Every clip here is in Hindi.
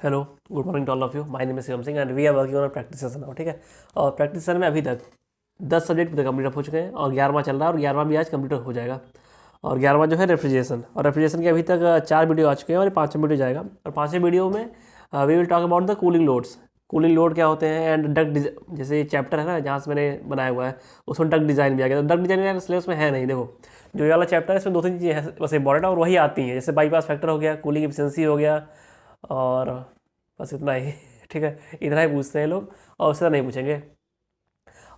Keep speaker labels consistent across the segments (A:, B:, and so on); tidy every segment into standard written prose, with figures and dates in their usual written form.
A: Hello, good morning to all of you. My name is Shivam Singh and we are working on practice session now. ठीक है, और प्रैक्टिस सेशन में अभी तक 10 सब्जेक्ट कंप्लीट हो चुके हैं और 11वां चल रहा है और 11वां भी आज कंप्लीट हो जाएगा। और 11वां जो है रेफ्रिजरेशन, और रेफ्रिजरेशन के अभी तक 4 वीडियो आ चुके हैं और ये 5वां वीडियो जाएगा। और 5वें वीडियो में we will talk about the cooling loads. Cooling load क्या होते हैं एंड डक्ट, जैसे ये चैप्टर है ना जहाँ से मैंने बनाया हुआ है उसमें डक्ट डिज़ाइन भी आ गया। तो डक्ट डिज़ाइन सिलेबस में है नहीं। देखो, जो ये वाला चैप्टर है इसमें 2-3 चीज़ें हैं बस इंपॉर्टेंट और वही आती हैं, जैसे बाईपास फैक्टर हो गया, कूलिंग एफिशिएंसी हो गया, और बस इतना ही। ठीक है, इतना ही पूछते हैं लोग और उससे नहीं पूछेंगे।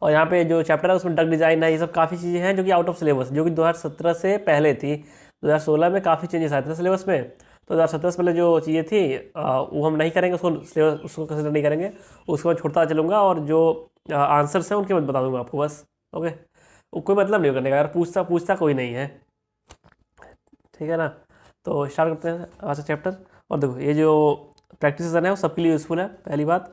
A: और यहाँ पे जो चैप्टर है उसमें डक डिज़ाइन है, ये सब काफ़ी चीज़ें हैं जो कि आउट ऑफ सिलेबस, जो कि 2017 से पहले थी। 2016 में काफ़ी चेंजेस आए थे सिलेबस में, तो 2017 से पहले जो चीज़ें थी वो हम नहीं करेंगे, उसको सिलेबस उसको कंसिडर नहीं करेंगे, उसको मैं छोड़ता चलूँगा और जो आंसर्स हैं उनके मैं बता दूंगा आपको बस। ओके, कोई मतलब नहीं करने का, यार पूछता पूछता कोई नहीं है। ठीक है ना, तो स्टार्ट करते हैं आज का चैप्टर। और देखो, ये जो प्रैक्टिस सेशन है वो सबके लिए यूज़फुल है। पहली बात,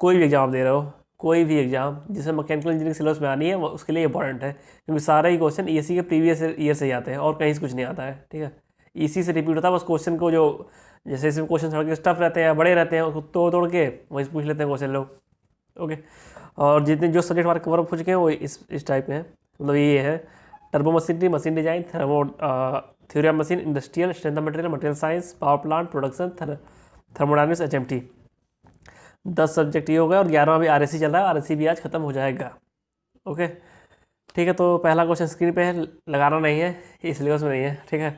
A: कोई भी एग्जाम दे रहे हो, कोई भी एग्जाम जिसमें मैकेनिकल इंजीनियरिंग सिलेबस में आनी है वो उसके लिए इंपॉर्टेंट है, क्योंकि सारे ही क्वेश्चन ईएससी के प्रीवियस ईयर से ही आते हैं और कहीं से कुछ नहीं आता है। ठीक है, इसी से रिपीट होता है, बस क्वेश्चन को जो जैसे इसमें क्वेश्चन थोड़ा टफ रहते हैं, बड़े रहते हैं, उसको तोड़ तोड़ के वहीं से पूछ लेते हैं क्वेश्चन लोग। ओके, और जितने जो सब्जेक्ट हमारे कवर अप हो चुके हैं वो इस टाइप के हैं। मतलब ये है turbo machinery, machine design, theory of machine, industrial, strength of material, material science, power plant, production, thermodynamics, HMT. 10 subject ये हो गए और 11वां भी आरएससी चल रहा है, आरएससी भी आज खत्म हो जाएगा। ओके, ठीक है, तो पहला क्वेश्चन स्क्रीन पे है, लगाना नहीं है, ये सिलेबस में नहीं है। ठीक है,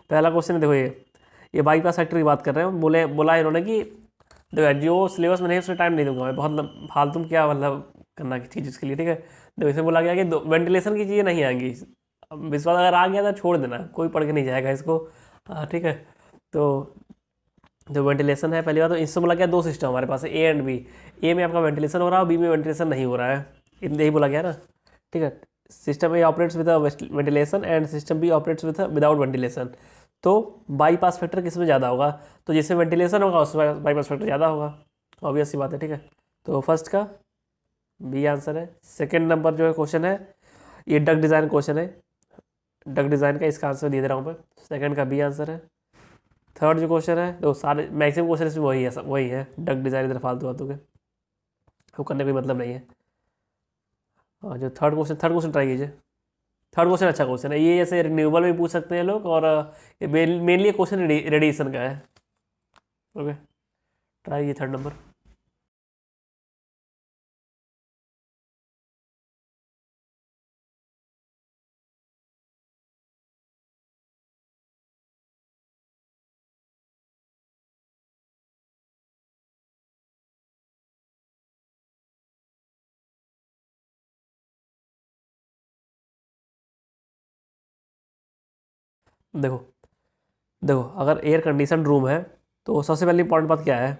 A: पहला क्वेश्चन देखो, ये बाईपास फैक्टर की बात कर रहे हैं। बोला इन्होंने कि देखो यार, जो सिलेबस में नहीं उसमें टाइम नहीं दूंगा मैं, बहुत फालतू क्या मतलब करना की चीज़ इसके लिए। ठीक है, देखो इसमें बोला गया कि वेंटिलेशन की चीज़ें नहीं आएंगी। अब विश्वास अगर आ गया तो छोड़ देना, कोई पढ़ के नहीं जाएगा इसको। ठीक है, तो जो वेंटिलेशन है, पहली बात तो इससे बोला गया 2 सिस्टम हमारे पास है, ए एंड बी। ए में आपका वेंटिलेशन हो रहा है और बी में वेंटिलेशन नहीं हो रहा है, इतना ही बोला गया ना। ठीक है, system A operates with ventilation and system B operates with without ventilation. तो बाईपास फैक्टर किस में ज़्यादा होगा, तो जिसमें वेंटिलेशन होगा उसमें बाईपास फैक्टर ज़्यादा होगा, ऑब्वियस सी बात है। ठीक है, तो फर्स्ट का बी आंसर है। सेकेंड नंबर जो है क्वेश्चन है, ये डक डिज़ाइन क्वेश्चन है, डक डिज़ाइन का इसका आंसर दे दे रहा हूँ मैं, सेकेंड का बी आंसर है। थर्ड जो क्वेश्चन है, तो सारे मैक्सिमम क्वेश्चन इसमें वही है, सब वही है, डक डिज़ाइन इधर फालतू फालतू के वो करने का कोई मतलब नहीं है। और जो थर्ड क्वेश्चन ट्राई कीजिए। थर्ड क्वेश्चन अच्छा क्वेश्चन है ये, जैसे रिन्यूएबल में पूछ सकते हैं लोग, और ये मेनली क्वेश्चन रेडिएशन का है। ओके, ट्राई कीजिए थर्ड नंबर। देखो देखो, अगर एयर कंडीशन रूम है तो सबसे पहले इंपॉर्टेंट बात क्या है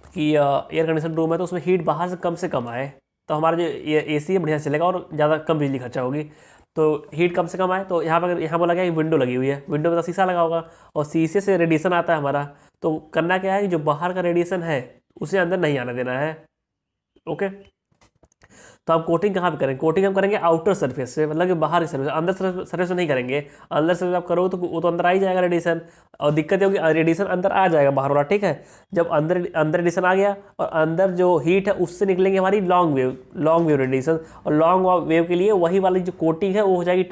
A: कि एयर कंडीशन रूम है तो उसमें हीट बाहर से कम आए, तो हमारा जो ये एसी है बढ़िया से चलेगा और ज़्यादा कम बिजली खर्चा होगी। तो हीट कम से कम आए, तो यहाँ पर यहाँ बोला गया कि विंडो लगी हुई है, विंडो में तो शीशा लगा होगा और शीशे से रेडिएशन आता है हमारा। तो करना क्या है कि जो बाहर का रेडिएशन है उसे अंदर नहीं आने देना है। ओके, तो आप कोटिंग कहाँ पे करेंगे, कोटिंग हम करेंगे आउटर सरफेस से, मतलब कि बाहर की सरफेस, अंदर सरफेस से नहीं करेंगे। अंदर सरफेस आप करो तो वो तो अंदर आ ही जाएगा रेडिएशन, और दिक्कत ये होगी रेडिएशन अंदर आ जाएगा बाहर वाला। ठीक है, जब अंदर अंदर रेडिएशन आ गया और अंदर जो हीट है उससे निकलेंगे हमारी लॉन्ग वेव रेडिएशन, और लॉन्ग वेव के लिए वही वाली जो कोटिंग है वो हो जाएगी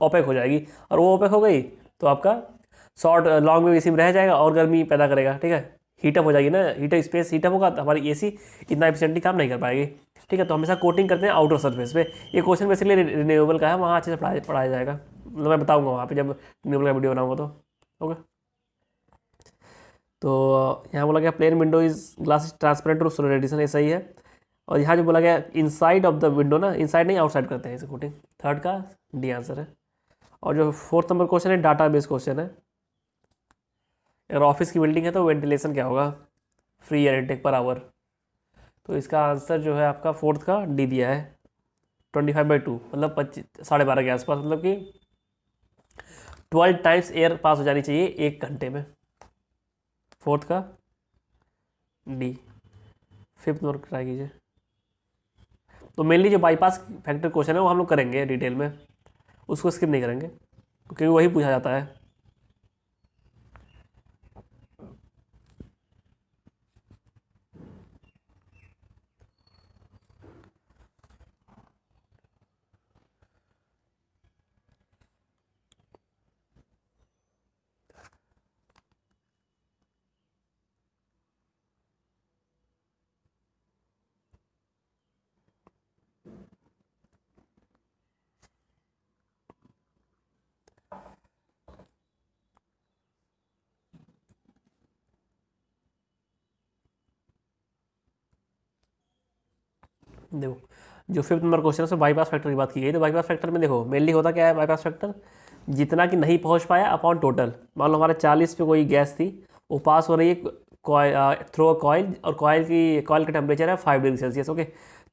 A: ओपेक हो जाएगी, और वो ओपेक हो गई तो आपका शॉर्ट लॉन्ग वेव इसी में रह जाएगा और गर्मी पैदा करेगा। ठीक है, हीटअप हो जाएगी ना, हीटअप स्पेस हीटअप होगा तो हमारी एसी इतना एफिशिएंटली काम नहीं कर पाएगी। ठीक है, तो हमेशा कोटिंग करते हैं आउटर सरफेस पे। ये क्वेश्चन बेसिकली रिन्यूएबल का है, वहाँ अच्छे से पढ़ाया जाएगा, मतलब मैं बताऊंगा वहाँ पे जब रिन्यूएबल का वीडियो बनाऊंगा तो। ओके, तो यहाँ बोला गया plane window is glass transparent to solar radiation, ये सही है। और यहाँ जो बोला गया इनसाइड ऑफ द विंडो ना, इनसाइड नहीं आउटसाइड करते हैं इसे कोटिंग, थर्ड का डी आंसर है। और जो फोर्थ नंबर क्वेश्चन है डाटा बेस क्वेश्चन है, अगर ऑफिस की बिल्डिंग है तो वेंटिलेशन क्या होगा, free air intake per hour. तो इसका आंसर जो है आपका फोर्थ का डी दिया है, 25/2 मतलब 12.5 के आसपास, मतलब कि 12 टाइम्स एयर पास हो जानी चाहिए 1 घंटे में। फोर्थ का डी। फिफ्थ नंबर ट्राई कीजिए। तो मेनली जो बाईपास फैक्टर क्वेश्चन है वो हम लोग करेंगे डिटेल में, उसको स्किप नहीं करेंगे क्योंकि वही पूछा जाता है। देखो जो फिफ्थ नंबर क्वेश्चन है उसमें बाईपास फैक्टर की बात की गई। तो बाईपास फैक्टर में देखो मेनली होता क्या है बाईपास फैक्टर, जितना कि नहीं पहुंच पाया अपॉन टोटल। मान लो हमारे 40 पे कोई गैस थी, वो पास हो रही है कॉइल थ्रू अ कॉइल, और कॉइल का टेम्परेचर है 5 डिग्री सेल्सियस। ओके,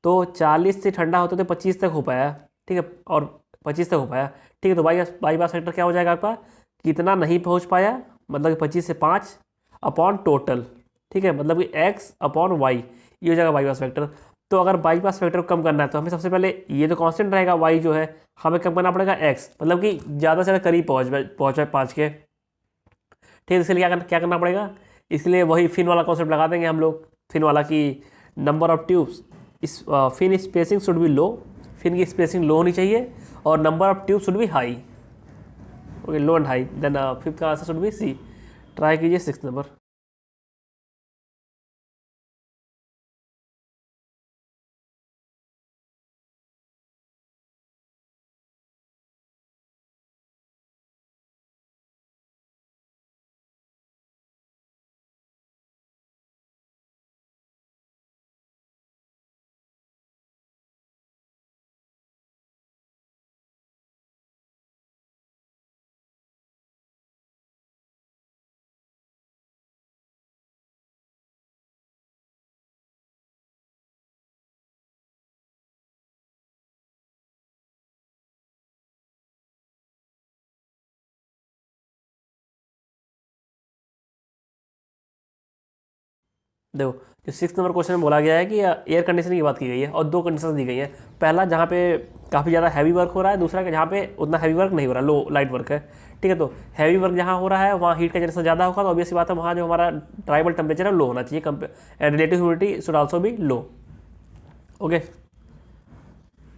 A: तो 40 से ठंडा होते तो 25 तक हो पाया, ठीक है, और 25 तक हो पाया, ठीक है। तो बाईपास फैक्टर क्या हो जाएगा आपका, कितना नहीं पहुंच पाया, मतलब कि 25 से 5 अपॉन टोटल, ठीक है, मतलब कि x अपॉन वाई, ये हो जाएगा बाईपास फैक्टर। तो अगर बाईपास फैक्टर को कम करना है तो हमें सबसे पहले ये तो कांस्टेंट रहेगा y जो है, हमें कम करना पड़ेगा x, मतलब कि ज़्यादा से ज़्यादा करीब पहुँच जाए 5 के, ठीक है। इसलिए क्या करना पड़ेगा, इसलिए वही फिन वाला कॉन्सेप्ट लगा देंगे हम लोग, फिन वाला कि नंबर ऑफ ट्यूब्स, इस fin spacing should be low, fin की स्पेसिंग लो होनी चाहिए, और number of tube should be high. Okay, low and high, then fifth का answer should be C. Try कीजिए सिक्स नंबर। देखो जो सिक्स नंबर क्वेश्चन में बोला गया है कि एयर कंडीशनिंग की बात की गई है, और दो कंडीशन दी गई है। पहला जहाँ पे काफ़ी ज़्यादा हैवी वर्क हो रहा है, दूसरा जहाँ पे उतना हैवी वर्क नहीं हो रहा, लो लाइट वर्क है, ठीक है। तो हैवी वर्क जहाँ हो रहा है वहाँ हीट का जनरेशन ज़्यादा होगा, तो ऑब्वियस बात है वहाँ जो हमारा ट्राइबल टेम्परेचर है लो होना चाहिए, and relative humidity should also be low. Okay,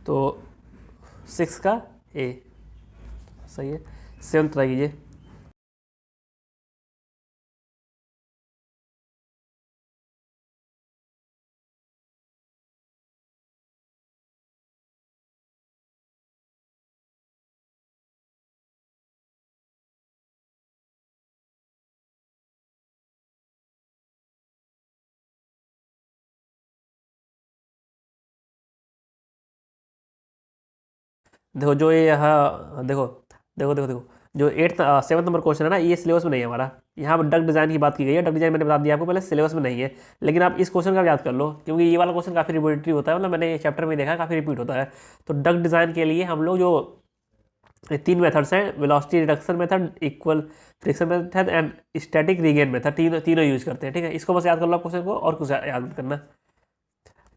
A: तो सिक्स का ए सही है। सेवन्थ ट्राई कीजिए। देखो जो ये यहाँ देखो जो एट्थ सेवन्थ नंबर क्वेश्चन है ना, ये सिलेबस में नहीं है हमारा। यहाँ पर डक डिज़ाइन की बात की गई है, डक डिज़ाइन मैंने बता दिया आपको पहले, सिलेबस में नहीं है। लेकिन आप इस क्वेश्चन का याद कर लो, क्योंकि ये वाला क्वेश्चन काफ़ी रिपीटेटिव होता है, मतलब मैंने ये चैप्टर में देखा है काफ़ी रिपीट होता है। तो डक डिज़ाइन के लिए हम लोग जो ये तीन मेथड्स हैं, velocity reduction method, equal friction method, and static regain method, तीनों तीनों यूज करते हैं, ठीक है। इसको बस याद कर लो आप क्वेश्चन को, और कुछ याद मत करना।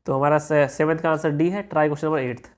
A: तो हमारा सेवन्थ का आंसर डी है। Try question number eighth.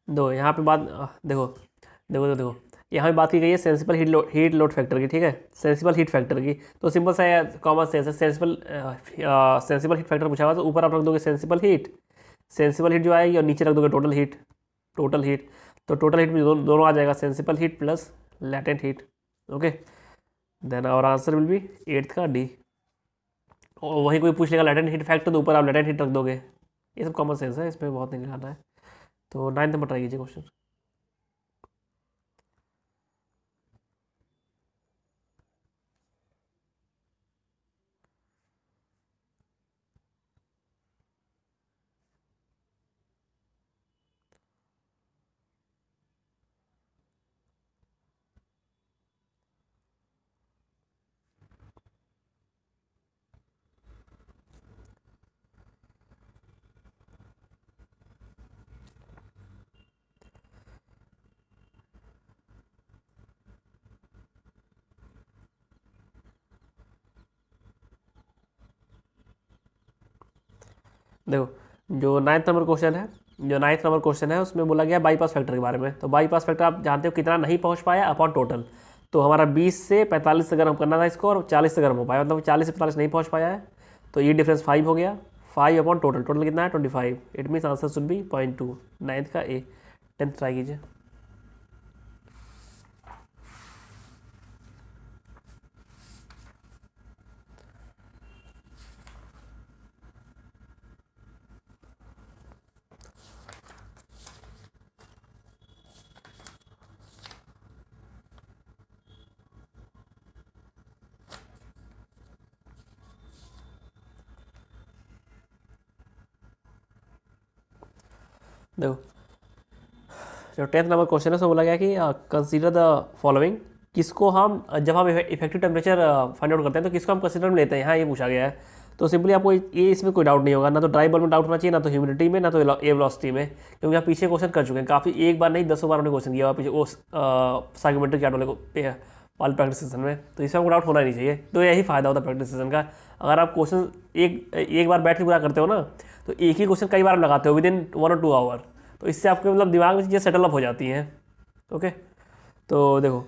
A: दो यहाँ पे बात देखो यहाँ पे बात की गई है सेंसिबल हीट लोड फैक्टर की, ठीक है, सेंसिबल हीट फैक्टर की। तो सिंपल सा कॉमन सेंस है, सेंसिबल हीट फैक्टर पूछा हुआ तो ऊपर आप रख दोगे सेंसिबल हीट जो आएगी, और नीचे रख दोगे टोटल हीट। तो टोटल हीट में दोनों आ जाएगा, sensible heat plus latent heat. Okay, then our answer will be eighth का डी। और वहीं कोई पूछ लेगा लैटेंट हीट फैक्टर, तो ऊपर आप लैटेंट हीट रख दोगे। ये सब कॉमन सेंस है, इसमें बहुत नहीं निकालना है। तो नाइन्थ नंबर ट्राई कीजिए क्वेश्चन। देखो जो नाइन्थ नंबर क्वेश्चन है, जो 9th नंबर क्वेश्चन है उसमें बोला गया बाईपास फैक्टर के बारे में। तो बाईपास फैक्टर आप जानते हो कितना नहीं पहुंच पाया अपॉन टोटल। तो हमारा 20 से 45 अगर हम करना था इसको, और 40 अगर हम हो पाया, मतलब 40 से 45 नहीं पहुंच पाया है, तो ये डिफरेंस 5 हो गया। 5 अपॉन टोटल, टोटल कितना है 25। It means answer should B 0.2। 9th का ए। 10th ट्राई कीजिए। देखो जो 10th नंबर क्वेश्चन है उसमें बोला गया कि कंसीडर द फॉलोइंग, किसको हम जब हम इफेक्टिव टेम्परेचर फाइंड आउट करते हैं तो किसको हम कंसीडर में लेते हैं, यहाँ ये पूछा गया है। तो सिंपली आपको ये इसमें कोई डाउट नहीं होगा, ना तो ड्राई बल्ब में डाउट होना चाहिए, ना तो ह्यूमिडिटी में, ना तो एयर वेलोसिटी में, क्योंकि आप पीछे क्वेश्चन कर चुके हैं काफ़ी, एक बार नहीं 10 बार हमने क्वेश्चन किया हुआ पीछे वो साइकोमेट्रिक चार्ट वाले प्रैक्टिस सेशन में। तो इसमें आपको डाउट होना नहीं चाहिए। तो यही फायदा होता है प्रैक्टिस सेशन का, अगर आप क्वेश्चन एक बार बैठ के पूरा करते हो ना, तो एक ही क्वेश्चन कई बार लगाते हो विदिन 1 और 2 आवर, तो इससे आपके मतलब दिमाग में चीज़ें सेटल अप हो जाती हैं। ओके, तो देखो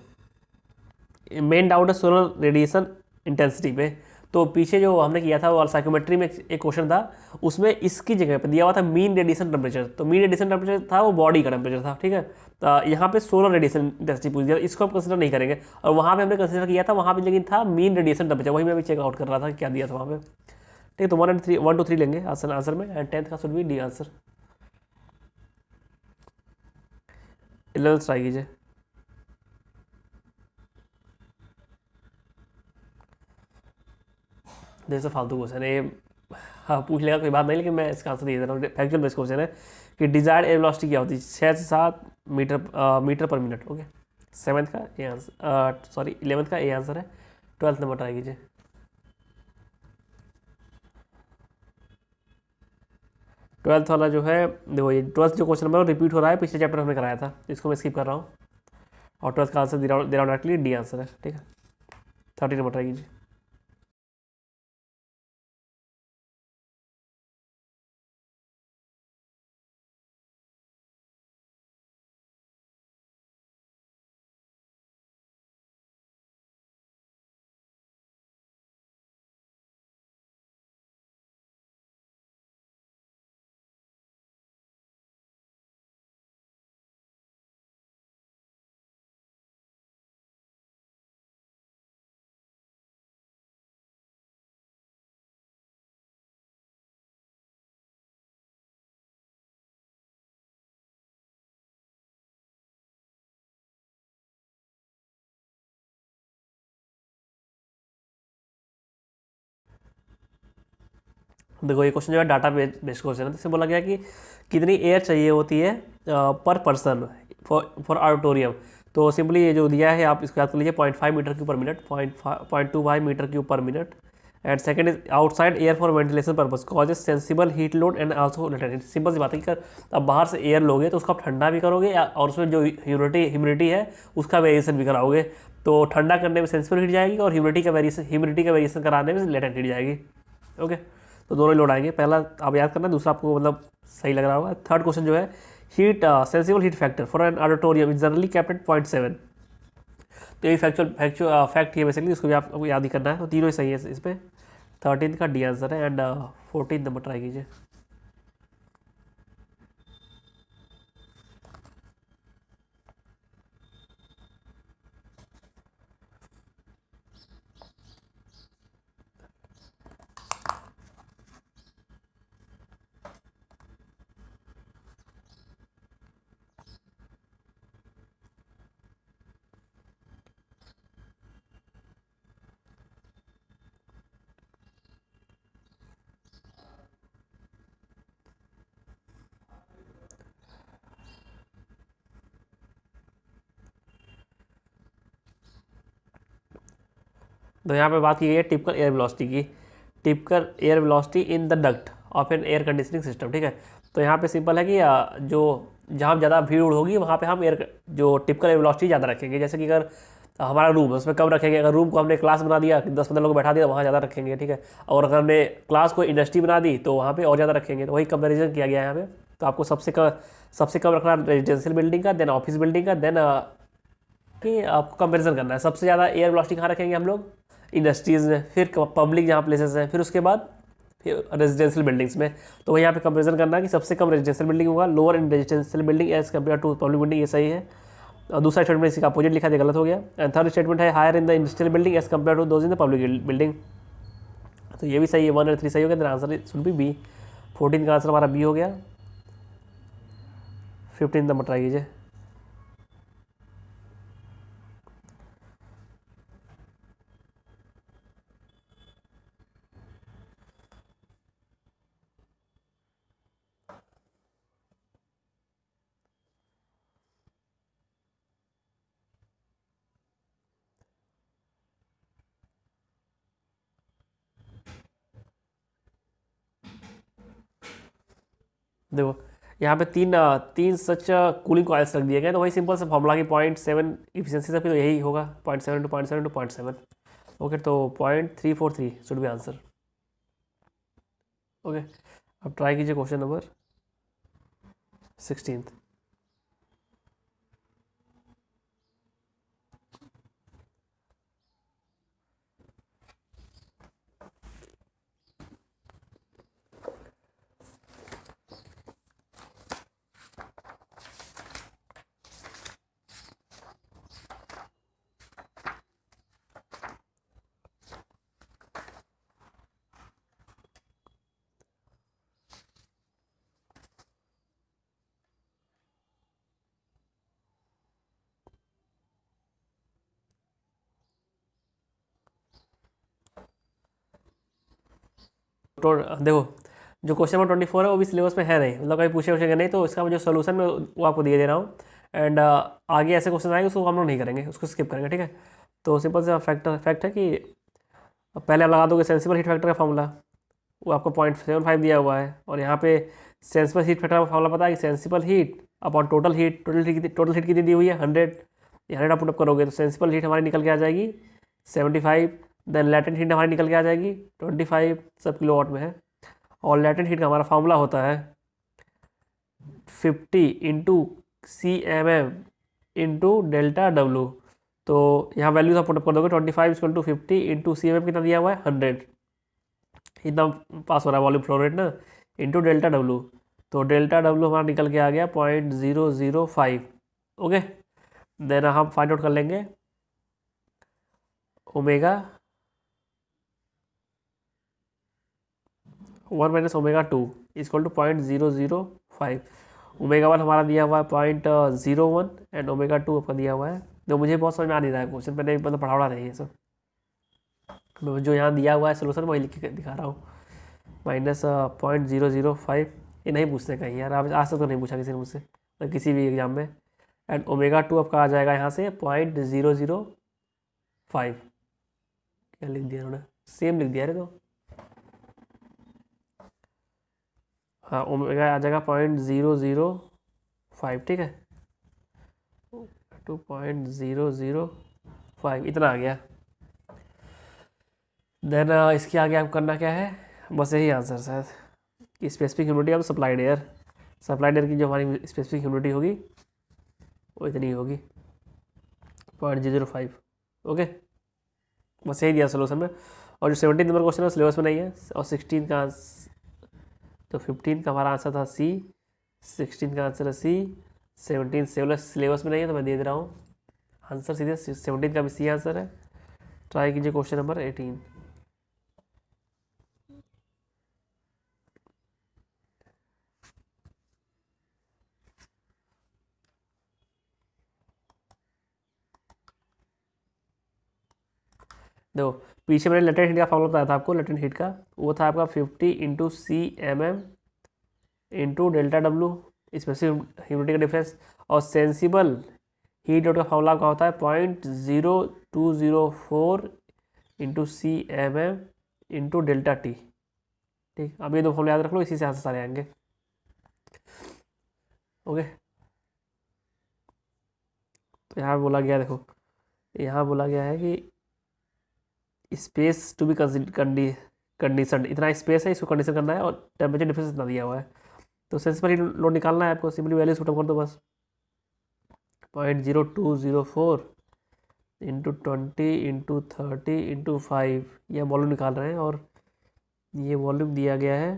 A: मेन डाउट है सोलर रेडिएशन इंटेंसिटी पे। तो पीछे जो हमने किया था वो साइकोमेट्री में एक क्वेश्चन था, उसमें इसकी जगह पे दिया हुआ था मीन रेडिएशन टेम्परेचर। तो मीन रेडिएशन टेम्परेचर था वो बॉडी का टेम्परेचर था, ठीक है। तो यहाँ पे सोलर रेडिएशन इंटेंसिटी पूछ दिया, इसको हम कंसिडर नहीं करेंगे। और वहाँ पे हमने कंसिडर किया था, वहाँ पे लेकिन था मीन रेडिएशन टेम्परेचर, वही मैं अभी चेकआउट कर रहा था क्या दिया था वहाँ पे। ठीक है, तो 1 to 3 लेंगे आंसर में, एंड 10th का should be D answer. 11th try कीजिए। जैसे फालतू क्वेश्चन है ये, हाँ पूछ लेगा कोई बात नहीं, लेकिन मैं इसका आंसर दे दे रहा हूँ। फैक्चुअल बेस्ड क्वेश्चन है कि डिजायर्ड एयर वेलोसिटी क्या होती है, 6 से 7 मीटर पर मिनट। ओके, 7th का ए आंसर, सॉरी 11th का ए आंसर है। 12th नंबर ट्राई कीजिए। 12th वाला जो है देखो, ये 12th जो क्वेश्चन नंबर वो रिपीट हो रहा है, पिछले चैप्टर हमने कराया था, इसको मैं स्किप कर रहा हूँ। और 12th का आंसर दे रहा हूँ डायरेक्टली, डी आंसर है, ठीक है। 13 नंबर ट्राई कीजिए। देखो ये क्वेश्चन जो है डाटा बेस्ड क्वेश्चन है। तो इससे बोला गया कि कितनी एयर चाहिए होती है पर पर्सन फॉर ऑडिटोरियम। तो सिंपली ये जो दिया है आप इसको याद कर लीजिए, 0.5 metre cube per minute, 0.25 metre cube per minute. And second is outside air for ventilation purpose causes sensible heat load and also latent. Simple सी बात है कि आप बाहर से एयर लोगे तो उसको आप ठंडा भी करोगे, और उसमें जो ह्यूमिडिटी है उसका वेरिएशन भी कराओगे। तो ठंडा करने में सेंसिबल हीट जाएगी, और ह्यूमिडिटी का वेरिएशन कराने में लेटेंट हीट जाएगी। ओके, तो दोनों ही लोड आएंगे। पहला आप याद करना, दूसरा आपको मतलब सही लग रहा होगा। थर्ड क्वेश्चन जो है heat sensible heat factor for an auditorium is generally kept eight 0.7। तो ये फैक्चुअल फैक्ट है बेसिकली, इसको भी आपको याद ही करना है। तो तीनों ही सही है इस पर। 13th का डी आंसर है। एंड 14th नंबर ट्राई कीजिए। तो यहाँ पे बात की गई है टिपिकल एयर वेलोसिटी की, typical air velocity in the duct of an air conditioning system, ठीक है। तो यहाँ पे सिंपल है कि जो जहाँ ज़्यादा भीड़ होगी वहाँ पे हम जो टिपिकल एयर वेलोसिटी ज़्यादा रखेंगे। जैसे कि अगर हमारा रूम है उसमें कम रखेंगे, अगर रूम को हमने क्लास बना दिया 10-15 लोग बैठा दिया वहाँ ज़्यादा रखेंगे, ठीक है। और अगर हमने क्लास को इंडस्ट्री बना दी तो वहाँ पे और ज़्यादा रखेंगे। तो वही कंपेरिजन किया गया है यहाँ पे। तो आपको सबसे कम रखना रेजिडेंशियल बिल्डिंग का, देन ऑफिस बिल्डिंग का, देन कि आपको कंपेरिजन करना है। सबसे ज़्यादा एयर वेलोसिटी कहाँ रखेंगे हम लोग? इंडस्ट्रीज़ में, फिर पब्लिक जहाँ प्लेसेस हैं, फिर उसके बाद फिर रेजिडेंशियल बिल्डिंग्स में। तो वही यहाँ पे कंपेरिजन करना है कि सबसे कम रेजिडेंशियल बिल्डिंग होगा, lower in residential building as compare to public building, ये सही है। और दूसरा स्टेटमेंट इसका अपोजिट लिखा था, गलत हो गया। एंड थर्ड स्टेटमेंट है higher in the industrial building as compare to those in the public building, तो ये भी सही है। 1 और 3 सही हो गया, आंसर शुड बी बी। 14 का आंसर हमारा बी हो गया। 15 नंबर ट्राई कीजिए। देखो यहाँ पे तीन सच कूलिंग कॉइल्स रख दिए गए, तो वही सिंपल सा फॉर्मूला की 0.7 इफिशियंसी से, फिर तो यही होगा 0.7 टू 0.7 टू 0.7। ओके, तो 0.343 शुड बी आंसर। ओके, अब ट्राई कीजिए क्वेश्चन नंबर 16। तो देखो जो क्वेश्चन नंबर 24 है वो भी सिलेबस में है नहीं, मतलब कहीं पूछेगा नहीं, तो इसका जो सोल्यूशन मैं वो आपको दिए दे रहा हूँ। एंड आगे ऐसे क्वेश्चन आएंगे उसको हम लोग नहीं करेंगे, उसको स्किप करेंगे, ठीक है। तो सिंपल सा फैक्ट है कि पहले आप लगा दोगे सेंसिबल हीट फैक्टर का फॉर्मूला, वो आपको 0.75 दिया हुआ है। और यहाँ पे सेंसिबल हीट फैक्टर का फॉर्मूला पता है कि sensible heat upon total heat कितनी दी हुई है 100, ये 100 आप पुटअप करोगे तो सेंसिबल हीट हमारी निकल के आ जाएगी 75, देन लैटेंट हीट हमारी निकल के आ जाएगी 25 सब किलोवाट में है। और लैटेंट हीट का हमारा फार्मूला होता है 50 into C M M into delta W. तो यहाँ वैल्यूज आप पुटअप कर दोगे 25 = 50 इंटू सी एम एम कितना दिया हुआ है 100, इतना पास हो रहा है वॉल्यूम फ्लो रेट ना, इंटू डेल्टा डब्लू। तो डेल्टा डब्लू हमारा निकल के आ गया 0.005। ओके, देन हम फाइंड आउट कर लेंगे omega 1 minus omega 2 equal to 0.005। Omega 1 हमारा दिया हुआ है 0.01 एंड ओमेगा 2 आपका दिया हुआ है। तो मुझे बहुत समझ में आ नहीं रहा है क्वेश्चन, मैंने मतलब पढ़ा नहीं है सब, जो यहाँ दिया हुआ है सोल्यूशन वही लिख के दिखा रहा हूँ। -0.005 ये नहीं पूछते कहीं यार, आप आज तक तो नहीं पूछा किसी ने मुझसे, तो किसी भी एग्जाम में। एंड ओमेगा 2 आपका आ जाएगा यहाँ से 0.005। क्या लिख दिया उन्होंने, सेम लिख दिया रे तो। हाँ, ओमेगा आ जाएगा 0.005, ठीक है, 2.005 इतना आ गया। देन इसके आगे आपको करना क्या है, बस यही आंसर शायद कि specific humidity of supplied air की जो हमारी स्पेसिफिक ह्यूमिडिटी होगी वो इतनी होगी 0.005। ओके, बस यही दिया सोल्यूशन में। और जो 17 नंबर क्वेश्चन है सिलेबस में नहीं है। और 16 का तो 15 का हमारा आंसर था सी, 16 का आंसर है सी, 17 सिलेबस में नहीं है तो मैं दे दे रहा हूँ आंसर सीधे। 17 का भी सी आंसर है। ट्राई कीजिए क्वेश्चन नंबर 18। देखो पीछे मैंने लेटेंट हीट का फॉर्मूला बताया था आपको, लेटेंट हीट का वो था आपका 50 into C M M into delta W, specific humidity का डिफरेंस। और सेंसिबल हीट डॉट का फॉर्मूला आपका होता है 0.0204 into C M M into delta T. ठीक, अब ये दो फॉर्मूला याद रख लो, इसी से आंसर सारे आएंगे। ओके, तो यहाँ बोला गया, देखो यहाँ बोला गया है कि स्पेस टू बी कंडीशन, इतना स्पेस है इसको कंडीशन करना है और टेम्परेचर डिफरेंस इतना दिया हुआ है। तो सेंसिबल हीट लोड निकालना है आपको, सिंपली वैल्यू पुट कर दो बस। 0.0204 इंटू 20 इंटू 30 इंटू 5, ये वॉल्यूम निकाल रहे हैं, और ये वॉल्यूम दिया गया है,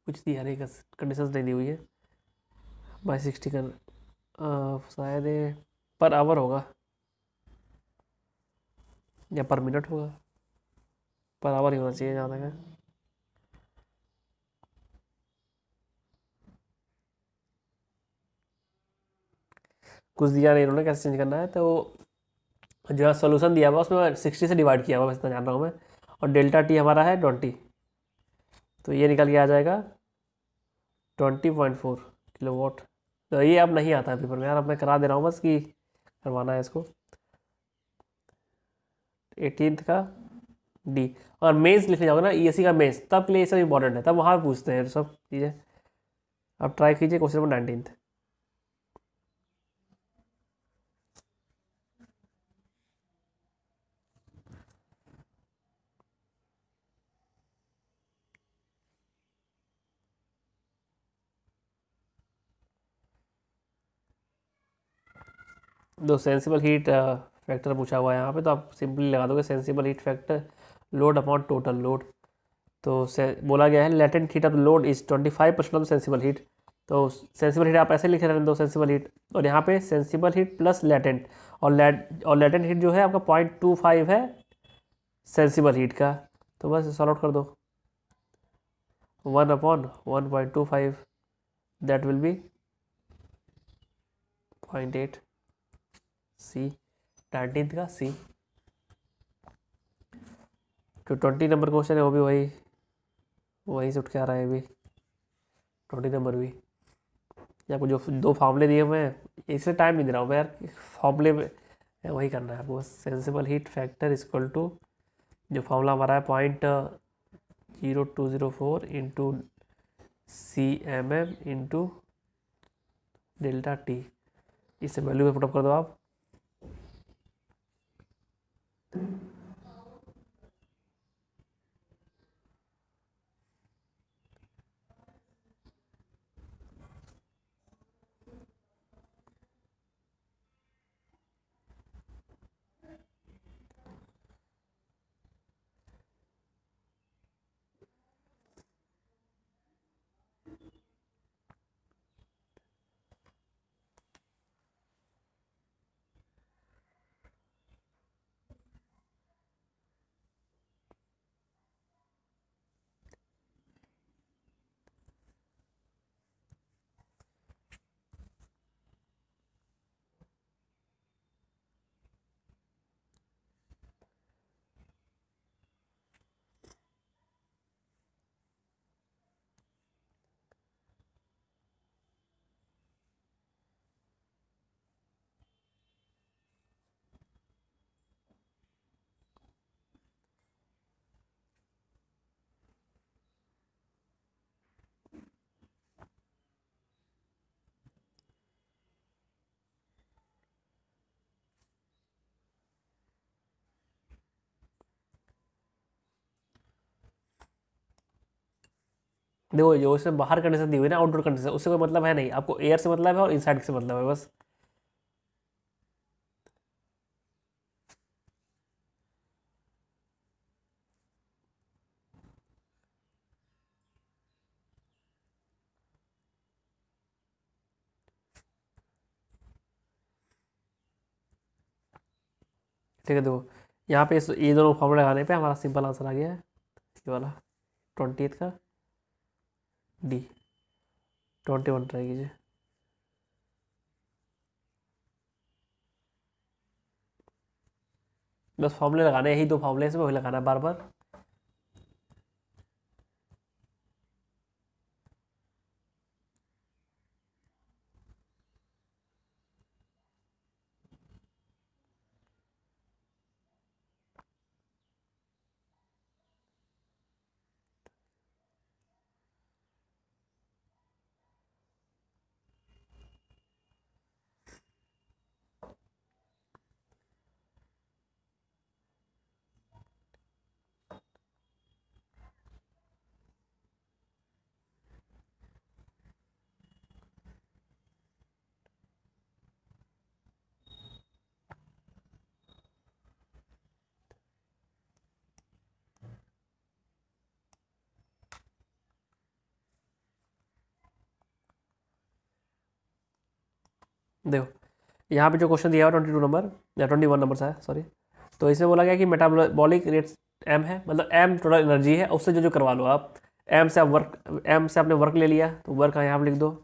A: कुछ दिया नहीं, कंडीशन नहीं दी हुई है। बाई 60 का शायद ये पर आवर होगा या पर मिनट होगा, पर आवर ही होना चाहिए जहाँ तक है। कुछ दिया नहीं इन्होंने कैसे चेंज करना है, तो जो सोल्यूशन दिया हुआ उसमें 60 से डिवाइड किया हुआ, बस इतना जान रहा हूँ मैं, और डेल्टा टी हमारा है 20, तो ये निकल के आ जाएगा 20.4 किलोवाट। तो ये अब नहीं आता है पेपर में यार, अब मैं करा दे रहा हूँ बस कि करवाना है इसको। 18th का डी, और मेंस लिखने जाओगे ना ईएससी का मेंस, तब के लिए ये सब इंपॉर्टेंट है, तब वहाँ पूछते हैं सब चीज़ें। अब ट्राई कीजिए क्वेश्चन नंबर 19th। दो सेंसिबल हीट फैक्टर पूछा हुआ है यहाँ पे, तो आप सिंपली लगा दोगे sensible heat factor load upon total load. तो बोला गया है latent heat of load is 25% of sensible heat, तो सेंसिबल हीट आप ऐसे लिख रहे हैं, दो सेंसिबल हीट, और यहाँ पे सेंसिबल हीट प्लस लेटेंट, और लेटेंट हीट जो है आपका 0.25 है सेंसिबल हीट का, तो बस सॉल्व आउट कर दो। 1/1.25, that will be 0.8 C, 19th का सी। जो 20 नंबर क्वेश्चन है वो भी वही से उठ के आ रहा है अभी, 20 नंबर भी। ये आपको जो दो फार्मूले दिए हुए हैं, इससे टाइम नहीं दे रहा हूँ मैं यार, फार्मूले में वही करना है आपको, sensible heat factor equal to, जो फार्मूला हमारा है 0.0204 into CMM into delta T, इससे वैल्यू में पुटअप कर दो आप। देखो जो इसमें बाहर कंडीशन दी हुई है ना, आउटडोर कंडीशन, उससे कोई मतलब है नहीं, आपको एयर से मतलब है और इनसाइड से मतलब है बस। ठीक है, देखो यहाँ पे ये दोनों फॉर्मूला लगाने पे हमारा सिंपल आंसर आ गया है, ये वाला 20th का डी। 21 ट्राई कीजिए। बस फॉर्मूले लगाने, यही दो फॉर्मूले से वही लगाना है बार बार। देखो यहाँ पे जो क्वेश्चन दिया हुआ 22 नंबर या 21 नंबर सा है, सॉरी। तो इसमें बोला गया कि मेटाबॉलिक रेट एम है, मतलब एम टोटल एनर्जी है, उससे जो जो करवा लो आप। एम से आपने वर्क ले लिया तो वर्क यहाँ पे लिख दो।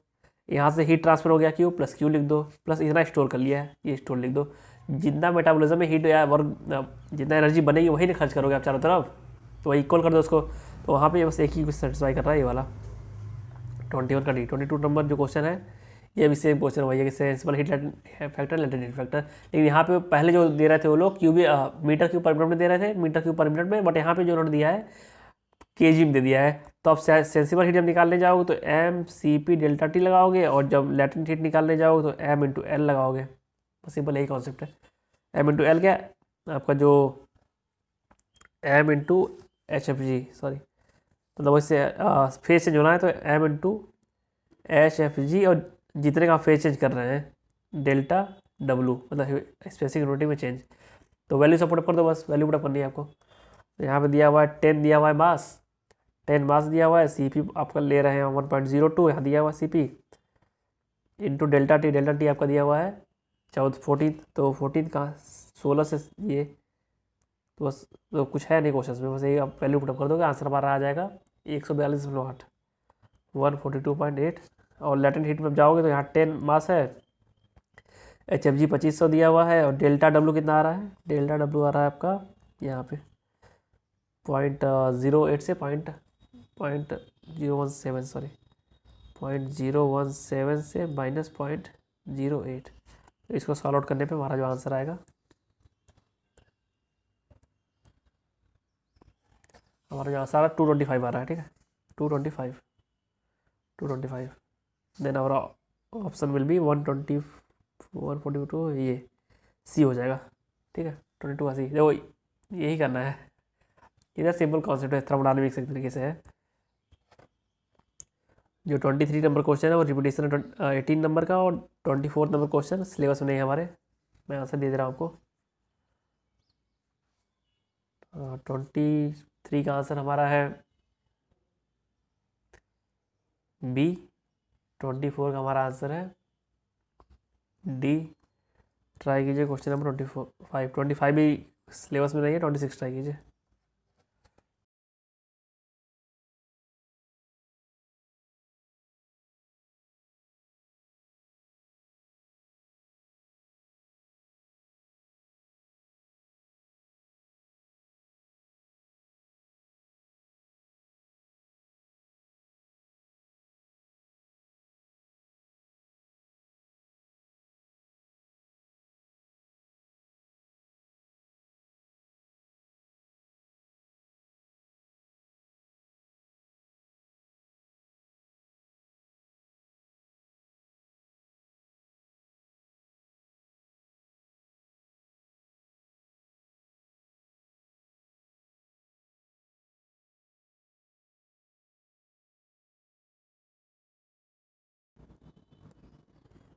A: यहाँ से हीट ट्रांसफर हो गया क्यू प्लस क्यू लिख दो, प्लस इतना स्टोर कर लिया है, ये स्टोर लिख दो। जितना मेटाबॉलिज्म में हीट या वर्क जितना एनर्जी बनेगी वही ना खर्च करोगे आप चारों तरफ, तो वही इक्वल कर दो उसको। तो वहाँ पे बस एक ही कुछ सेटिस्फाई कर रहा है, ये वाला 21 का डी। 22 नंबर जो क्वेश्चन है ये भी सेम क्वेश्चन वही है कि sensible heat factor, latent heat factor. लेकिन यहाँ पे पहले जो दे रहे थे वो लोग मीटर क्यूब पर मिनट में दे रहे थे, मीटर क्यूब पर मिनट में, बट यहाँ पे जो उन्होंने दिया है केजी में दे दिया है। तो आप सेंसिबल हीट जब निकालने जाओगे तो M C P delta T लगाओगे, और जब लेटेंट हीट निकालने जाओगे तो एम इंटू एल लगाओगे। बस सिंपल यही कॉन्सेप्ट है। एम इंटू एल क्या आपका जो M into H F G, sorry, मतलब वैसे फेज चेंज होना है तो M into H F G, और जितने का फेज चेंज कर रहे हैं डेल्टा डब्लू, मतलब स्पेसिफिक यूनिट में चेंज। तो वैल्यू सपोर्ट कर दो, बस वैल्यू पुट करनी है आपको। यहाँ पे दिया हुआ है 10 दिया हुआ है मास, 10 मास दिया हुआ है। सी पी आपका ले रहे हैं 1.02, यहाँ दिया हुआ है C P into delta T आपका दिया हुआ है 14, तो 14 का 16 से ये, तो बस तो कुछ है नहीं क्वेश्चन में, बस ये आप वैल्यू पुटअप कर दोगे, आंसर हमारा आ जाएगा 142.8, 142.8। और लेटेंट हीट में जाओगे तो यहाँ 10 मास है, एच एफ जी 2500 दिया हुआ है, और डेल्टा डब्लू कितना आ रहा है, डेल्टा डब्लू आ रहा है आपका यहाँ पे 0.08 से पॉइंट 017, सॉरी 0.017 से माइनस 0.08। तो इसको सॉल्व आउट करने पे हमारा जो आंसर आएगा, हमारा जो आंसर आ रहा है 225 आ रहा है, ठीक है 225, 225। देन हमारा ऑप्शन विल बी 120, 142, ये सी हो जाएगा, ठीक है 22 का सी। देखो यही करना है, इधर सिंपल कॉन्सेप्ट है, थर्मोडायनामिक्स एक तरीके से है। जो 23 नंबर क्वेश्चन है वो रिपीटेशन है 18 नंबर का, और 24 नंबर क्वेश्चन सिलेबस में नहीं है हमारे, मैं आंसर दे रहा हूँ आपको। 23 का आंसर हमारा है बी, 24 का हमारा आंसर है डी। ट्राई कीजिए क्वेश्चन नंबर 25 भी सिलेबस में नहीं है, 26 ट्राई कीजिए।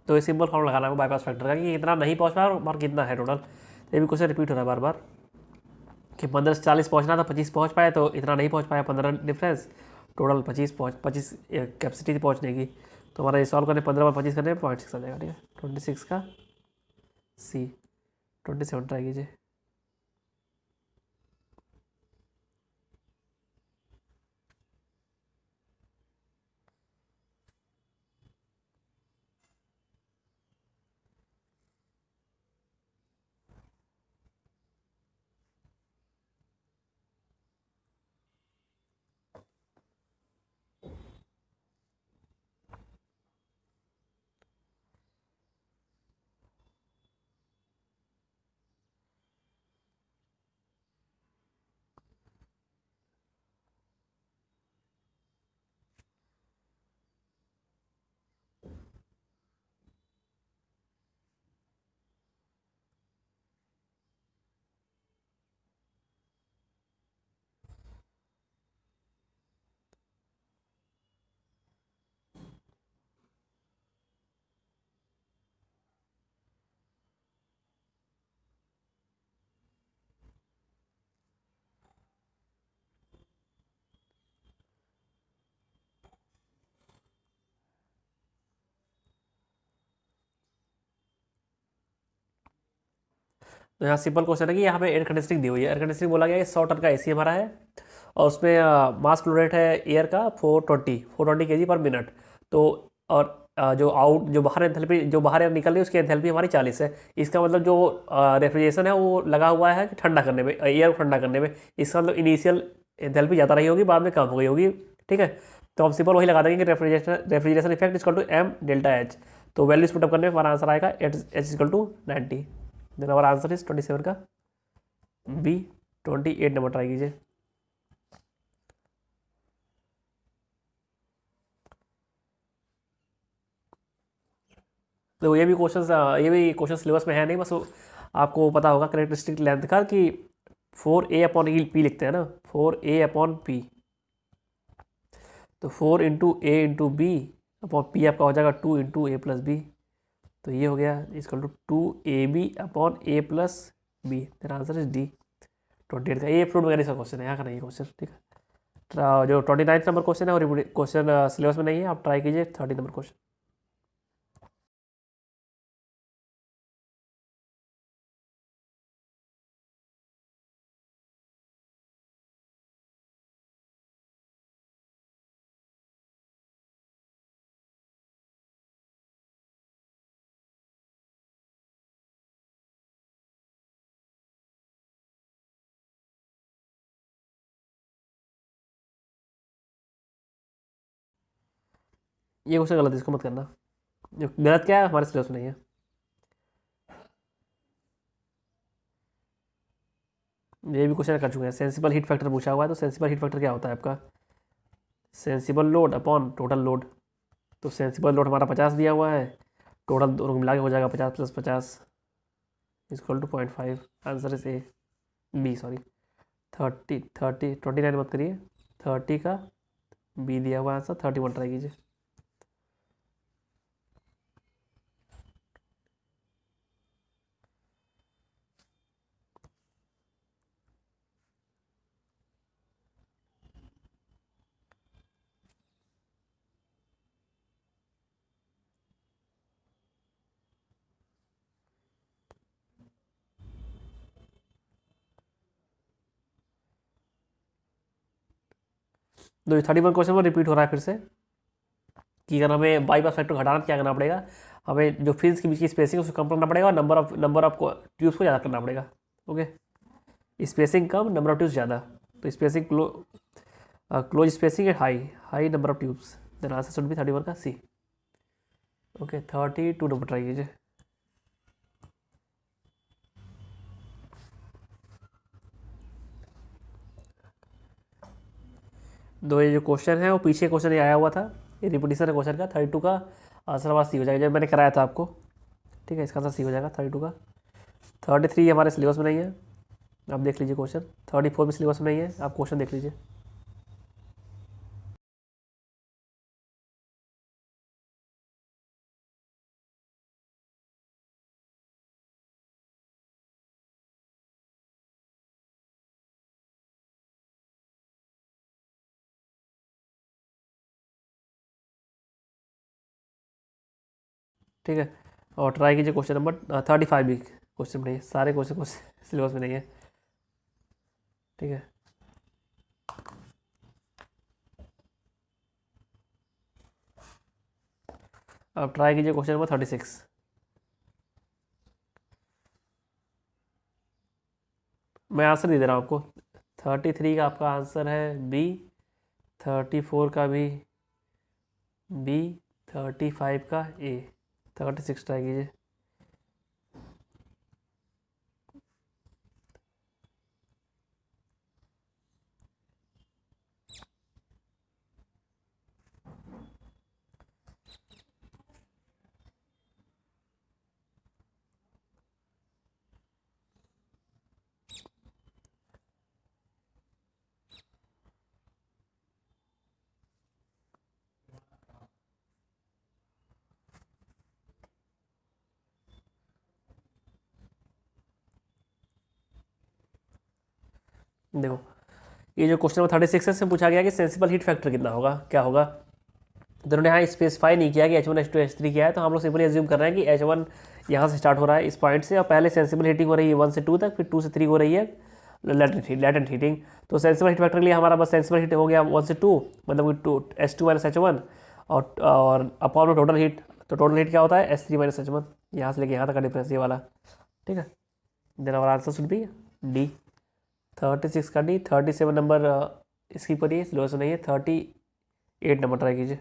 A: तो ये सिंपल फॉर्म लगाना है बाईपास फैक्टर का कि इतना नहीं पहुंच पाया और मार्क कितना है टोटल। ये भी क्वेश्चन रिपीट हो रहा है बार बार कि 15 से 40 पहुंचना था, 25 पहुंच पाए, तो इतना नहीं पहुंच पाया, 15 डिफरेंस, टोटल 25 कैपेसिटी थी पहुंचने की। तो हमारा ये सॉल्व करने 15/25 करने 0.6 आ जाएगा, ठीक है 26 का सी। 27 ट्राई कीजिए। तो यहाँ सिंपल क्वेश्चन है कि यहाँ पे एयर कंडीशनिंग दी हुई है। एयर कंडीशनिंग बोला गया है 100 टन का एसी हमारा है और उसमें मास फ्लो रेट है एयर का 420 kg पर मिनट। तो और जो बाहर एंथैल्पी जो बाहर एयर निकल रही है उसकी एंथैल्पी हमारी 40 है। इसका मतलब जो रेफ्रिजरेशन है वो लगा हुआ है कि ठंडा करने में, एयर को ठंडा करने में। इसका मतलब इनिशियल एंथैल्पी ज़्यादा रही होगी, बाद में कम हो गई होगी। ठीक है, तो हम सिंपल वही लगा देंगे कि refrigeration effect equal to M delta H. तो वैल्यूज पुटअप करने में हमारा आंसर आएगा एच इक्वल टू 90। देन हमारा आंसर इज 27 का बी। 28 नंबर ट्राई कीजिए। तो ये भी क्वेश्चन सिलेबस में है नहीं, बस आपको पता होगा करेक्टरिस्टिक लेंथ का कि 4a अपॉन पी लिखते हैं ना, 4a अपॉन पी। तो 4 इंटू ए इंटू बी अपॉन पी आपका हो जाएगा 2 इंटू ए प्लस बी। तो ये हो गया equal to 2ab upon A plus B. तेरा आंसर इज डी 28 का। ये फ्रूट वगैरह का क्वेश्चन है, यहाँ का नहीं क्वेश्चन। ठीक है, जो 29 नंबर क्वेश्चन है और क्वेश्चन सिलेबस में नहीं है, आप ट्राई कीजिए 30 नंबर क्वेश्चन। ये क्वेश्चन गलत है, इसको मत करना। जो गलत क्या है, हमारे सिलेबस में नहीं है। ये भी क्वेश्चन कर चुके हैं। सेंसिबल हीट फैक्टर पूछा हुआ है, तो सेंसिबल हीट फैक्टर क्या होता है आपका? Sensible load upon total load. तो सेंसिबल लोड हमारा 50 दिया हुआ है, टोटल दोनों मिला के हो जाएगा 50 + 50 equal to 0.5। Answer is A B, sorry 29 मत करिए, 30 का बी दिया हुआ आंसर। 31 ट्राई कीजिए। तो 31 क्वेश्चन वो रिपीट हो रहा है फिर से कि अगर हमें बाईपास फैक्टर घटाना क्या करना पड़ेगा, हमें जो फिन्स के बीच की स्पेसिंग उसको कम करना पड़ेगा और नंबर ऑफ ट्यूब्स को ज़्यादा करना पड़ेगा। ओके, स्पेसिंग कम, नंबर ऑफ ट्यूब्स ज़्यादा। तो स्पेसिंग क्लोज स्पेसिंग है high number of tubes. Then answer should be 31 का सी। ओके, 32 नंबर ट्राई कीजिए। दो ये जो क्वेश्चन है वो पीछे क्वेश्चन ये आया हुआ था, ये रिपीटिशन है क्वेश्चन का। 32 का आंसर हमारा सी हो जाएगा, जब मैंने कराया था आपको। ठीक है, इसका आंसर सी हो जाएगा 32 का। 33 हमारे सिलेबस में नहीं है, आप देख लीजिए क्वेश्चन। 34 भी सिलेबस में नहीं है, आप क्वेश्चन देख लीजिए। ठीक है, और ट्राई कीजिए क्वेश्चन नंबर 35 भी क्वेश्चन में नहीं है, सारे क्वेश्चन सिलेबस में नहीं है। ठीक है, अब ट्राई कीजिए क्वेश्चन नंबर 36। मैं आंसर दे दे रहा हूँ आपको। 33 का आपका आंसर है बी, 34 का भी बी, 35 का ए। 36 ट्राई कीजिए। देखो, ये जो क्वेश्चन नंबर 36 है, इसमें पूछा गया कि सेंसिबल हीट फैक्टर कितना होगा, क्या होगा। तो उन्होंने यहाँ स्पेसिफाई नहीं किया कि H1 H2 H3 क्या है, तो हम लोग सिंपली एज्यूम कर रहे हैं कि H1 यहाँ से स्टार्ट हो रहा है इस पॉइंट से, और पहले सेंसिबल हीटिंग हो रही है 1 से 2 तक, फिर 2 से 3 हो रही है लैटेंट हीटिंग। तो सेंसिबल हीट फैक्टर के लिए हमारा बस सेंसिबल हीट हो गया 1 से 2, मतलब कि H2 माइनस H1, और अपॉन में टोटल हीट, तो टोटल हीट क्या होता है S3 माइनस H1, यहाँ से लेके यहाँ तक का डिफरेंस ये वाला, ठीक है। देन हमारा आंसर शुड बी डी। 36 का डी। 37 नंबर इसकी पर स्लो से नहीं है, 38 नंबर ट्राई कीजिए।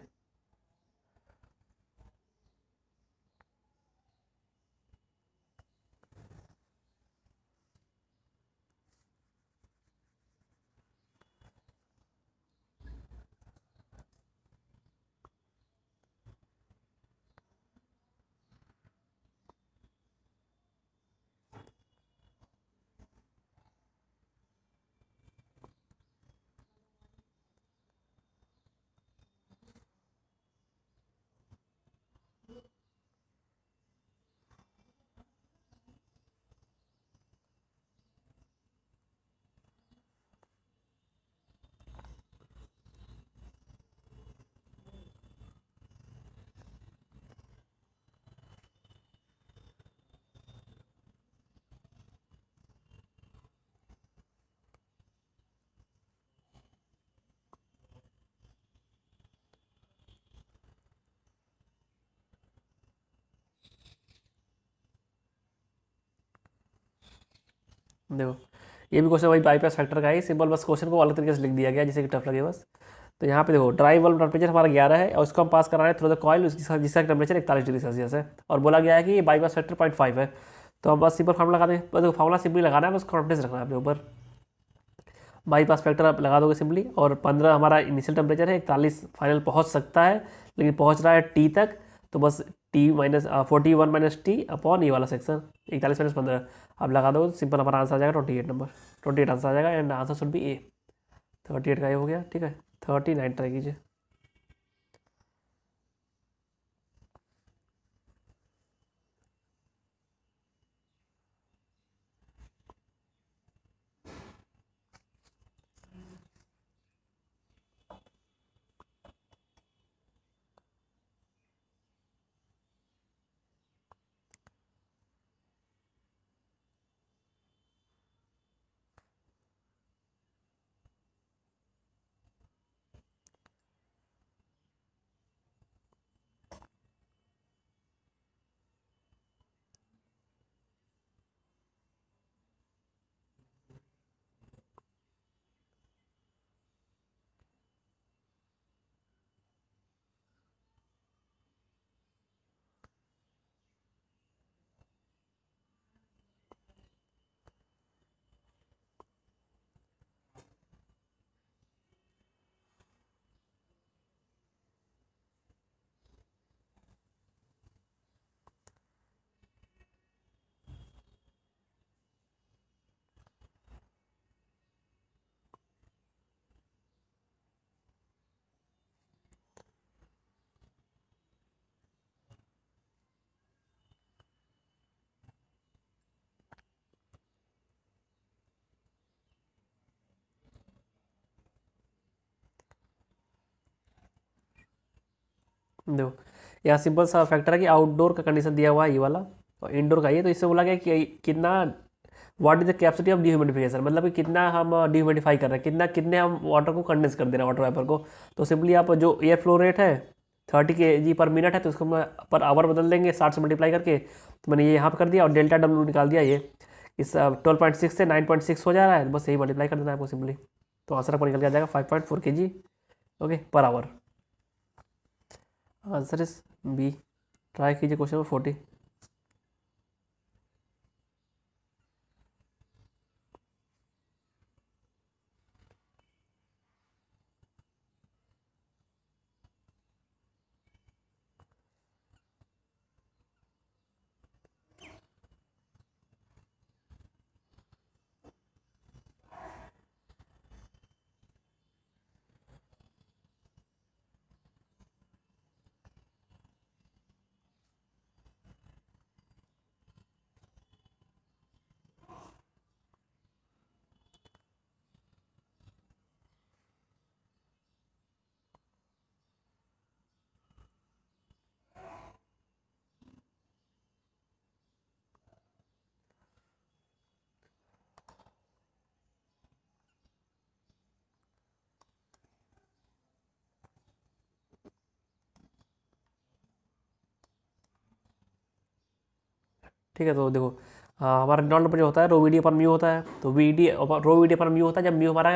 A: देखो ये भी क्वेश्चन वही बाईपास फैक्टर का है, सिंपल बस क्वेश्चन को अलग तरीके से लिख दिया गया जिससे कि टफ लगे बस। तो यहाँ पे देखो ड्राई बल्ब टेम्परेचर हमारा 11 है, और इसको हम पास करा रहे हैं थ्रू द कॉइल, जिसका टेम्परेचर 41 डिग्री सेल्सियस है, और बोला गया है कि ये बाईपास फैक्टर 0.5 है। तो हम बस सिंपल फार्मूला लगा दें, बस देखो फार्मूला सिंपली लगाना है, बस कॉन्फिडेंस रखना है अपने ऊपर। बाईपास फैक्टर आप लगा दोगे सिंपली, और 15 हमारा इनिशियल टेम्परेचर है, 41 फाइनल पहुँच सकता है, लेकिन पहुँच रहा है टी तक, तो बस T minus 41 minus T upon ये वाला सेक्शन 41 माइनस 15 आप लगा दो, सिंपल हमारा आंसर आ जाएगा 28 नंबर। 28 आंसर आ जाएगा, एंड आंसर शुड बी ए। 38 का ये हो गया, ठीक है। 39 ट्राई कीजिए। देखो यहाँ सिंपल सा फैक्टर है कि आउटडोर का कंडीशन दिया हुआ है ये वाला, और इंडोर का ये, तो इससे बोला गया कि कितना what is the capacity of dehumidification, मतलब कि कितना हम डिह्यूमिडिफाई कर रहे हैं, कितने हम वाटर को कंडेंस कर दे रहे हैं वाटर वेपर को। तो सिंपली आप जो एयर फ्लो रेट है 30 kg/मिनट है, तो उसको पर आवर बदल देंगे 60 से मल्टीप्लाई करके, तो मैंने ये यहाँ पर कर दिया, और डेल्टा डब्ल्यू निकाल दिया, ये इस 12.6 से 9.6 हो जा रहा है, तो बस यही मल्टीप्लाई कर देना है आपको सिंपली, तो आंसर आपको निकल के आ जाएगा 5.4 kg okay per hour. Answer is B. Try कीजिए क्वेश्चन नंबर 40। ठीक है। तो देखो हमारा रेनॉल्ड नंबर जो होता है रो वी डी अपन म्यू होता है, तो रो वी डी अपन म्यू होता है जब म्यू हमारा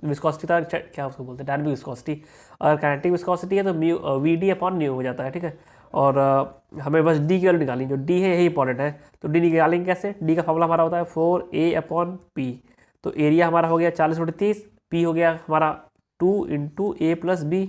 A: विस्कोसिटी था, क्या उसको बोलते हैं, डायनेमिक विस्कोसिटी। और काइनेटिक विस्कोसिटी है तो mu v d upon mu हो जाता है, ठीक है। और हमें बस डी की वैल्यू निकालनी, जो डी है यही इंपॉर्टेंट है। तो डी निकालेंगे कैसे, डी का फॉर्मूला हमारा होता है 4A/P। तो एरिया हमारा हो गया 40/30, पी हो गया हमारा 2 × A + B।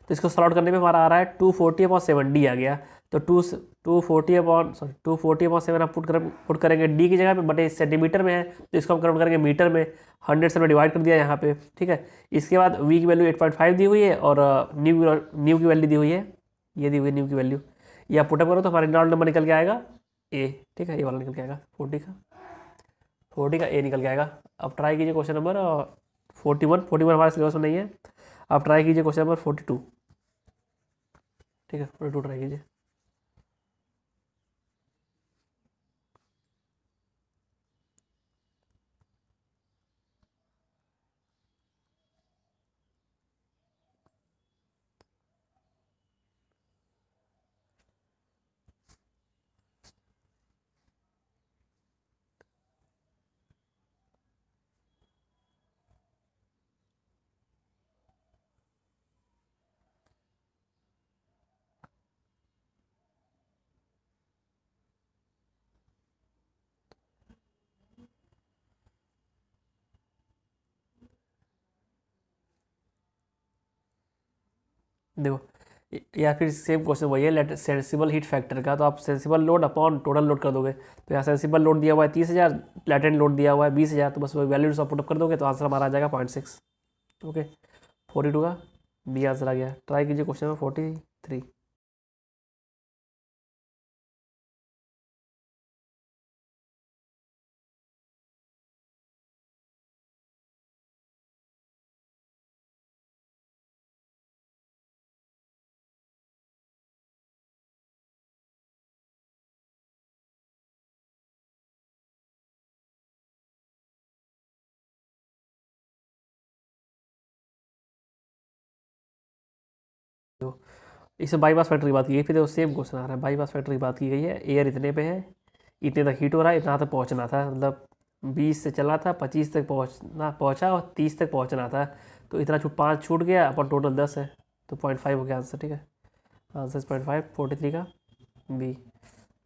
A: तो इसको सॉल्व करने में हमारा आ रहा है 240/7 डी आ गया। तो 240/7 आप पुट करेंगे डी की जगह पे, बटे सेंटीमीटर में है तो इसको हम कन्वर्ट करेंगे मीटर में, 100 से डिवाइड कर दिया यहाँ पे, ठीक है। इसके बाद वी की वैल्यू 8.5 दी हुई है और न्यू की वैल्यू दी हुई है, ये दी हुई है न्यू की वैल्यू। ये आप पुटअप करो तो हमारा रेनॉल्ड नंबर निकल के आएगा ए, ठीक है। ये वाला निकल के आएगा 40 का ए निकल के आएगा। अब ट्राई कीजिए क्वेश्चन नंबर 41 हमारे सिलेबस में नहीं है। आप ट्राई कीजिए क्वेश्चन नंबर 42, ठीक है। 42 ट्राई कीजिए। देखो या फिर सेम क्वेश्चन वही है, लेट सेंसिबल हीट फैक्टर का, तो आप sensible load upon total load कर दोगे। तो यहाँ सेंसिबल लोड दिया हुआ है 30,000, लैटेंट लोड दिया हुआ है 20,000, तो बस वही वैल्यूज आप पुटअप कर दोगे तो आंसर हमारा आ जाएगा 0.6। ओके, 42 का बी आंसर आ गया। ट्राई कीजिए क्वेश्चन नंबर 43। इससे बाईपास फैक्टर की बात की गई, फिर देखो सेम क्वेश्चन आ रहा है, बाईपास फैक्टर की बात की गई है। एयर इतने पे है, इतने तक हीट हो रहा है, इतना तक पहुंचना था, मतलब 20 से चला था, 25 तक पहुंचा और 30 तक पहुंचना था। तो इतना 5 छूट गया, अपन टोटल 10 है, तो 0.5 हो गया आंसर, ठीक है। आंसर 0.5, 43 का बी।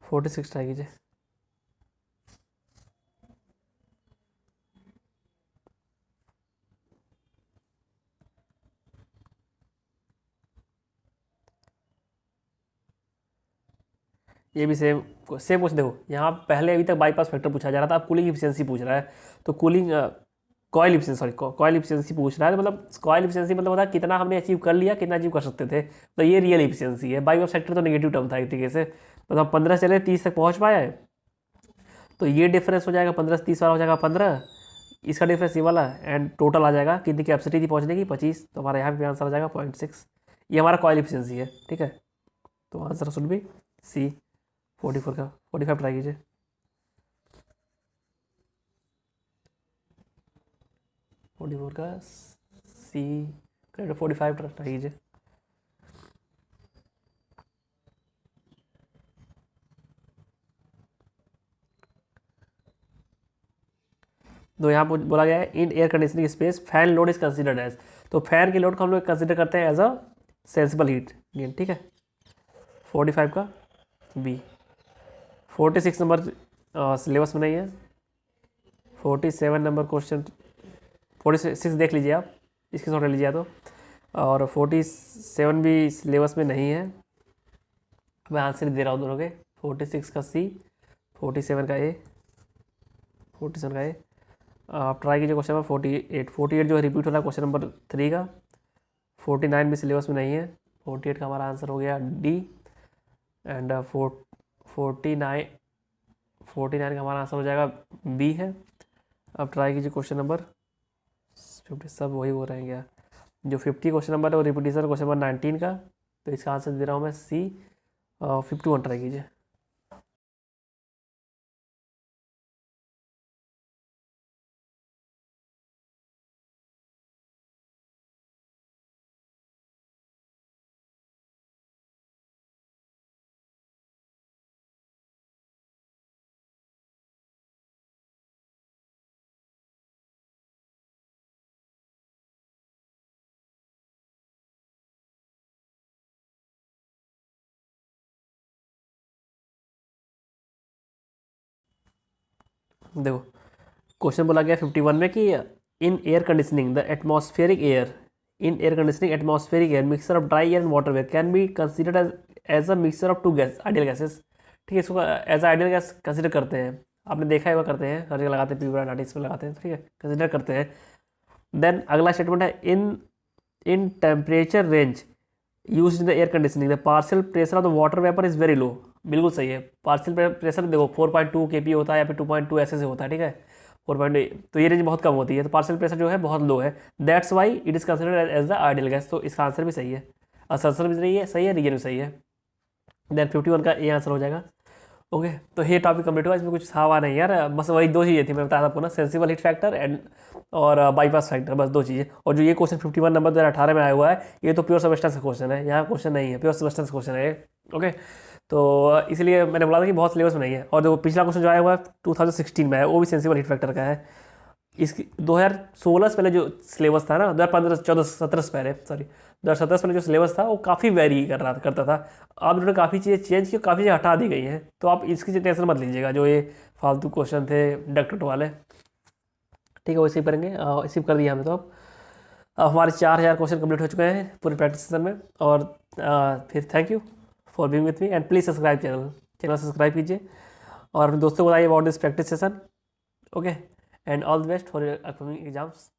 A: 46 ट्राई कीजिए। ये भी सेम क्वेश्चन। देखो यहाँ पहले अभी तक बाईपास फैक्टर पूछा जा रहा था, अब कूलिंग इफिशियंसी पूछ रहा है। तो cooling coil efficiency, sorry coil efficiency पूछ रहा है। तो मतलब कॉइल इफिशियंसी मतलब होता है कितना हमने अचीव कर लिया, कितना अचीव कर सकते थे। तो ये रियल इफिशियंसी है। बाईपास फैक्टर तो नेगेटिव टर्म था एक तरीके से, मतलब 15 चले 30 तक पहुँच पाया है, तो ये डिफरेंस हो जाएगा 15 से 30 वाला हो जाएगा 15, इसका डिफरेंस ये वाला, एंड टोटल आ जाएगा कितनी कैपेसिटी थी पहुँचने की 25। तो हमारा यहाँ पे आंसर आ जाएगा 0.6। ये हमारा कॉइल इफिशियंसी है, ठीक है। तो आंसर शुड बी सी। 44 का 45 ट्राई कीजिए। 44 का सी, करेक्ट। 45 ट्राई कीजिए। तो यहाँ बोला गया है in air conditioning space fan load is considered as, तो फैन की लोड को हम लोग कंसिडर करते हैं as a sensible heat gain, ठीक है। 45 का बी। 46 नंबर सिलेबस में नहीं है। 47 नंबर क्वेश्चन, 46 देख लीजिए आप, इसके सॉर्ट लीजिए तो। और 47 भी सिलेबस में नहीं है, मैं आंसर दे रहा हूँ दोनों के। 46 का सी, 47 का ए, 47 का ए। आप ट्राई कीजिए क्वेश्चन नंबर 48 जो है रिपीट हो रहा है क्वेश्चन नंबर 3 का। 49 भी सिलेबस में नहीं है। 48 का हमारा आंसर हो गया डी। एंड 49 का हमारा आंसर हो जाएगा बी है। अब ट्राई कीजिए क्वेश्चन नंबर 50, सब वही हो रहे हैं क्या। जो 50 क्वेश्चन नंबर है वो रिपीटिशन क्वेश्चन नंबर 19 का, तो इसका आंसर दे रहा हूँ मैं सी। 51 ट्राई कीजिए। देखो क्वेश्चन बोला गया 51 में कि in air conditioning the atmospheric air in air conditioning atmospheric air mixture of dry air and water where can be considered as a mixture of two gas ideal gases. ठीक है, इसको एज आइडियल गैस कंसिडर करते हैं, आपने देखा है वो करते हैं, हर जगह लगाते हैं, पीपरा नाटिस में लगाते हैं, ठीक है, कंसिडर करते हैं। देन अगला स्टेटमेंट है in temperature range use in the air conditioning the partial pressure of the water vapour is very low. बिल्कुल सही है, पार्शियल प्रेशर देखो 4.2 kPa होता है या फिर 2.2 ऐसे से होता है, ठीक है, 4.8, तो ये रेंज बहुत कम होती है, तो पार्शियल प्रेशर जो है बहुत लो है, that's why it is considered as the ideal gas. तो इसका आंसर भी सही है, असर्शन भी सही है, रीजन भी सही है। देन 51 का ये आंसर हो जाएगा। ओके, तो ये टॉपिक कंप्लीट हुआ, इसमें कुछ हवा नहीं यार, बस वही दो चीज़ें थी, मैं बताया था आपको ना, सेंसिबल हीट फैक्टर एंड और बाईपास फैक्टर, बस दो चीज़ें। और जो ये क्वेश्चन 51 नंबर 2018 में आया हुआ है, ये तो प्योर सबस्टेंस का क्वेश्चन है, यहाँ क्वेश्चन नहीं है, प्योर सबस्टेंस क्वेश्चन है। ओके, तो इसलिए मैंने बोला था कि बहुत सिलेबस में नहीं है। और जो पिछला क्वेश्चन जो आया हुआ है 2016 में है, वो भी सेंसिबल हीट फैक्टर का है। इसकी 2016 से पहले जो सिलेबस था ना, 2015 14 17 से पहले, सॉरी 2017 से पहले जो सिलेबस था वो काफ़ी वेरी करता था। अब इन्होंने काफ़ी चीज़ें चेंज की, काफ़ी चीज़ें हटा दी गई हैं, तो आप इसकी टेंशन मत लीजिएगा, जो ये फालतू क्वेश्चन थे डक्ट वाले। ठीक है, वैसे ही करेंगे, इसी कर दिया हमने। तो अब हमारे 4000 क्वेश्चन कंप्लीट हो चुके हैं पूरे प्रैक्टिस सेशन में। और फिर thank you for being with me and please subscribe channel subscribe कीजिए और अपने दोस्तों को बताइए about this practice session. Okay, and all the best for your upcoming exams.